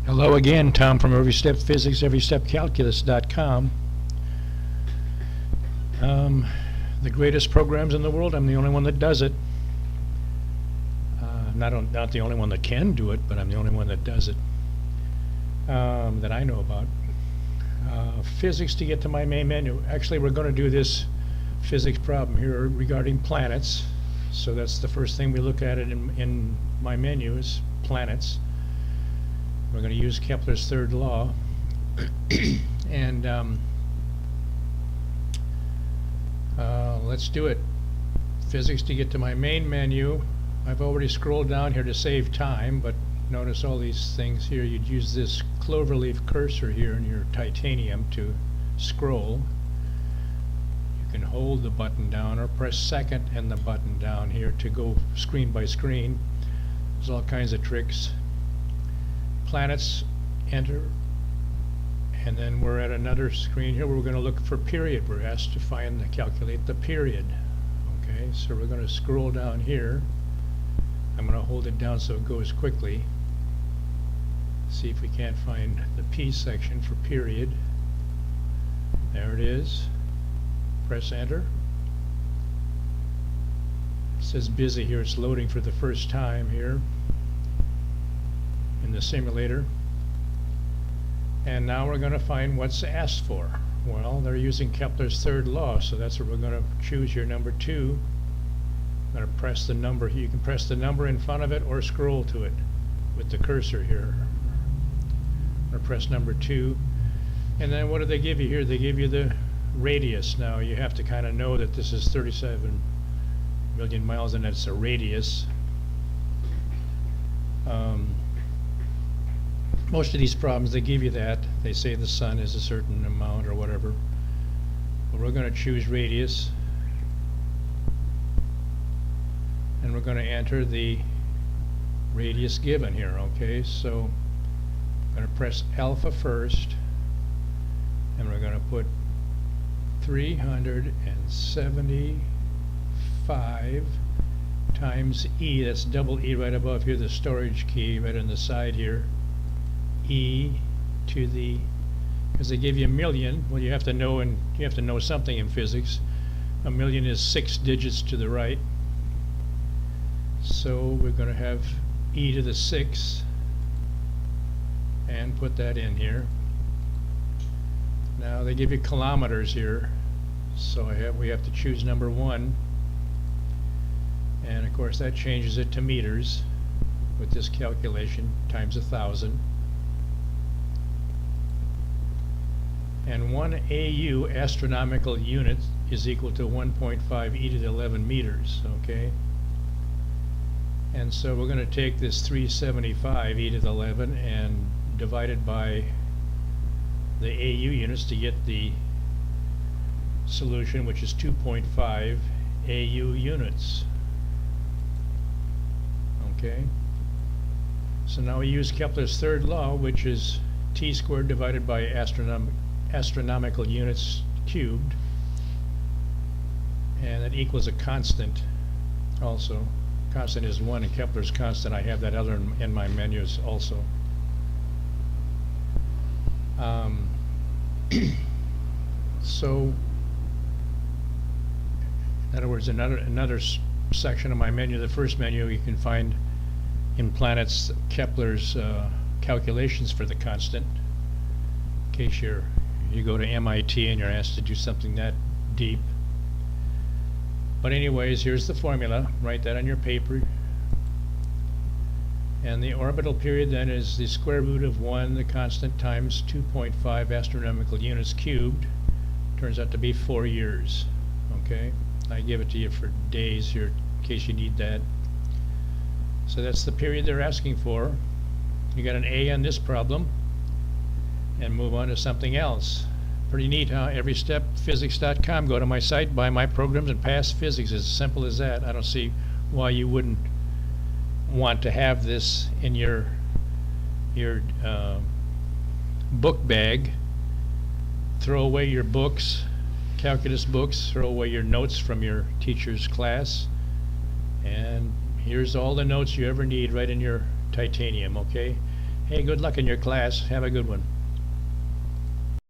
Hello again, Tom from Every Step Physics, EveryStepCalculus.com. The greatest programs in the world. I'm the only one that does it. Not the only one that can do it, but I'm the only one that does it that I know about. Physics to get to my main menu. Actually, we're going to do this physics problem here regarding planets. So that's the first thing we look at it in my menu is planets. We're going to use Kepler's third law. And let's do it. Physics to get to my main menu. I've already scrolled down here to save time, but notice all these things here. You'd use this cloverleaf cursor here in your titanium to scroll. You can hold the button down or press second and the button down here to go screen by screen. There's all kinds of tricks. Planets, enter, and then we're at another screen here where we're going to look for period. We're asked to calculate the period. Okay, so we're going to scroll down here. I'm going to hold it down so it goes quickly. See if we can't find the P section for period. There it is. Press enter. It says busy here. It's loading for the first time here in the simulator. And now we're going to find what's asked for. Well, they're using Kepler's third law, so that's what we're going to choose here, number 2. I'm going to press the number. You can press the number in front of it or scroll to it with the cursor here. Or press number 2. And then what do they give you here? They give you the radius. Now you have to kind of know that this is 37 million miles and that's a radius. Most of these problems, they give you that. They say the sun is a certain amount or whatever. But we're going to choose radius. And we're going to enter the radius given here, okay? So I'm going to press alpha first. And we're going to put 375 times E. That's double E right above here, the storage key right on the side here. E to the, because they give you a million. Well, you have to know, and you have to know something in physics. A million is 6 digits to the right. So we're going to have E to the 6 and put that in here. Now they give you kilometers here, so we have to choose number 1, and of course that changes it to meters with this calculation times 1,000. And 1 AU, astronomical unit, is equal to 1.5 e to the 11 meters, okay? And so we're going to take this 375 e to the 11 and divide it by the AU units to get the solution, which is 2.5 AU units. Okay? So now we use Kepler's third law, which is T squared divided by astronomical units cubed, and it equals a constant also. Constant is 1 and Kepler's constant. I have that other in my menus also. So in other words, another section of my menu, the first menu, you can find in planets Kepler's calculations for the constant, in case you go to MIT and you're asked to do something that deep. But anyways, here's the formula. Write that on your paper. And the orbital period then is the square root of 1, the constant, times 2.5 astronomical units cubed. Turns out to be 4 years. Okay? I give it to you for days here in case you need that. So that's the period they're asking for. You got an A on this problem. And move on to something else. Pretty neat, huh? EveryStepPhysics.com. Go to my site, buy my programs, and pass physics. It's as simple as that. I don't see why you wouldn't want to have this in your book bag. Throw away your books, calculus books. Throw away your notes from your teacher's class. And here's all the notes you ever need right in your titanium, okay? Hey, good luck in your class. Have a good one.